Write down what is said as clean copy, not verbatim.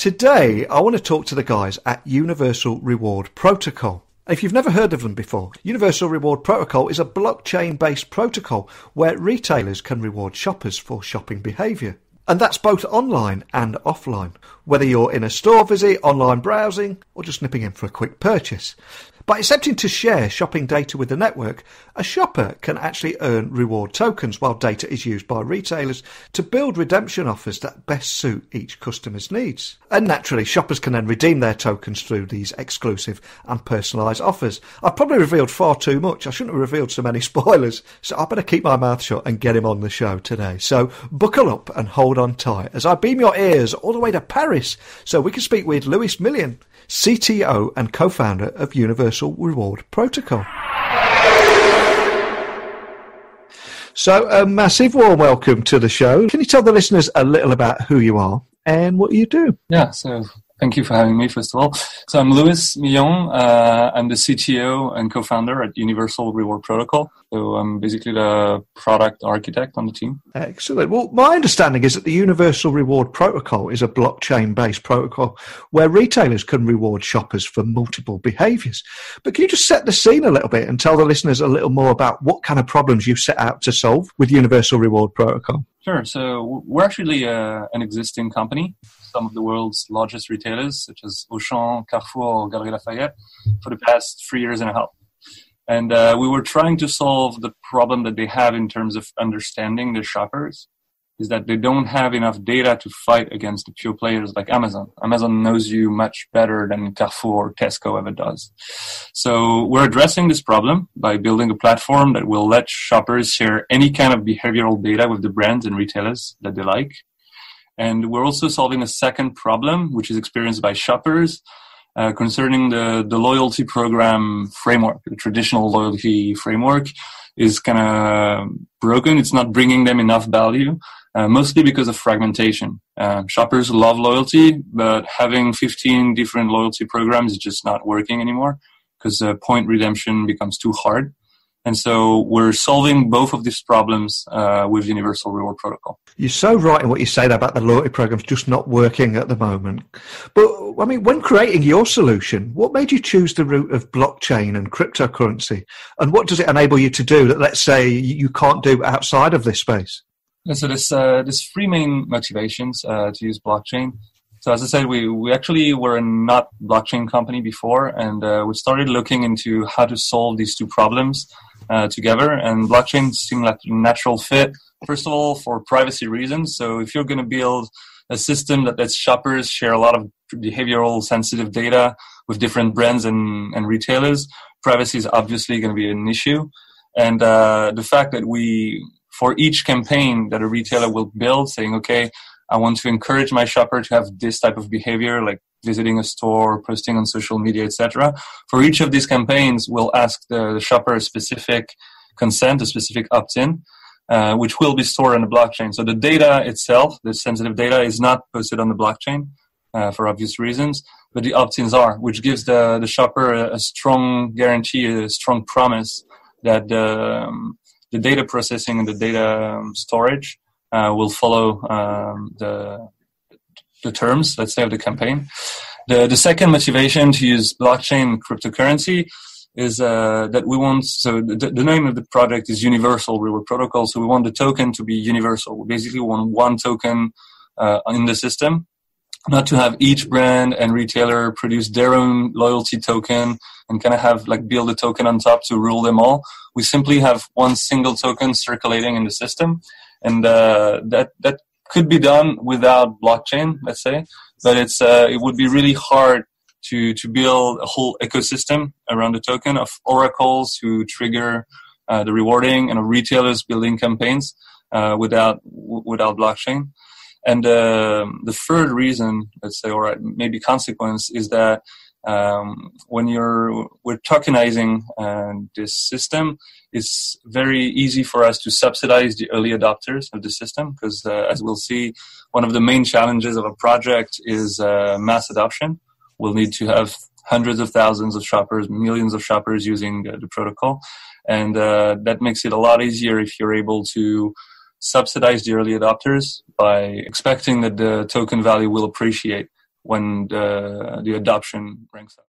Today, I want to talk to the guys at Universal Reward Protocol. If you've never heard of them before, Universal Reward Protocol is a blockchain-based protocol where retailers can reward shoppers for shopping behaviour. And that's both online and offline, whether you're in a store visit, online browsing, or just nipping in for a quick purchase. By accepting to share shopping data with the network, a shopper can actually earn reward tokens while data is used by retailers to build redemption offers that best suit each customer's needs. And naturally, shoppers can then redeem their tokens through these exclusive and personalised offers. I've probably revealed far too much. I shouldn't have revealed so many spoilers, so I better keep my mouth shut and get him on the show today. So buckle up and hold on tight as I beam your ears all the way to Paris so we can speak with Lewis Million, CTO and co-founder of Universal Reward Protocol. So a massive warm welcome to the show. Can you tell the listeners a little about who you are and what you do? Yeah, so thank you for having me, first of all. So I'm Lewis Million. I'm the CTO and co-founder at Universal Reward Protocol. So I'm basically the product architect on the team. Excellent. Well, my understanding is that the Universal Reward Protocol is a blockchain-based protocol where retailers can reward shoppers for multiple behaviours. But can you just set the scene a little bit and tell the listeners a little more about what kind of problems you set out to solve with Universal Reward Protocol? Sure. So we're actually an existing company. Some of the world's largest retailers, such as Auchan, Carrefour, or Galeries Lafayette, for the past 3 years and a half. And we were trying to solve the problem that they have in terms of understanding their shoppers, is that they don't have enough data to fight against the pure players like Amazon. Amazon knows you much better than Carrefour or Tesco ever does. So we're addressing this problem by building a platform that will let shoppers share any kind of behavioral data with the brands and retailers that they like. And we're also solving a second problem, which is experienced by shoppers, concerning the loyalty program framework. The traditional loyalty framework is kind of broken. It's not bringing them enough value, mostly because of fragmentation. Shoppers love loyalty, but having 15 different loyalty programs is just not working anymore because point redemption becomes too hard. And so we're solving both of these problems with Universal Reward Protocol. You're so right in what you say there about the loyalty programs just not working at the moment. But, I mean, when creating your solution, what made you choose the route of blockchain and cryptocurrency? And what does it enable you to do that, let's say, you can't do outside of this space? And so there's three main motivations to use blockchain. So as I said, we actually were a not blockchain company before, and we started looking into how to solve these two problems together. And blockchain seemed like a natural fit, first of all, for privacy reasons. So if you're going to build a system that lets shoppers share a lot of behavioral sensitive data with different brands and retailers, privacy is obviously going to be an issue. And the fact that for each campaign that a retailer will build, saying, okay, I want to encourage my shopper to have this type of behavior, like visiting a store, posting on social media, etc. For each of these campaigns, we'll ask the shopper a specific consent, a specific opt-in, which will be stored on the blockchain. So the data itself, the sensitive data, is not posted on the blockchain for obvious reasons, but the opt-ins are, which gives the shopper a strong guarantee, a strong promise that the data processing and the data storage will follow the terms, let's say, of the campaign. The second motivation to use blockchain cryptocurrency is that we want, so the name of the project is Universal Reward Protocol, so we want the token to be universal. We basically want one token in the system, not to have each brand and retailer produce their own loyalty token and kind of have build a token on top to rule them all. We simply have one single token circulating in the system. And that could be done without blockchain, let's say, but it would be really hard to build a whole ecosystem around the token of oracles who trigger the rewarding and of retailers building campaigns without blockchain. And the third reason, let's say, or maybe consequence, is that when we're tokenizing this system, it's very easy for us to subsidize the early adopters of the system because, as we'll see, one of the main challenges of a project is mass adoption. We'll need to have hundreds of thousands of shoppers, millions of shoppers using the protocol. And that makes it a lot easier if you're able to subsidize the early adopters by expecting that the token value will appreciate when the adoption ranks up.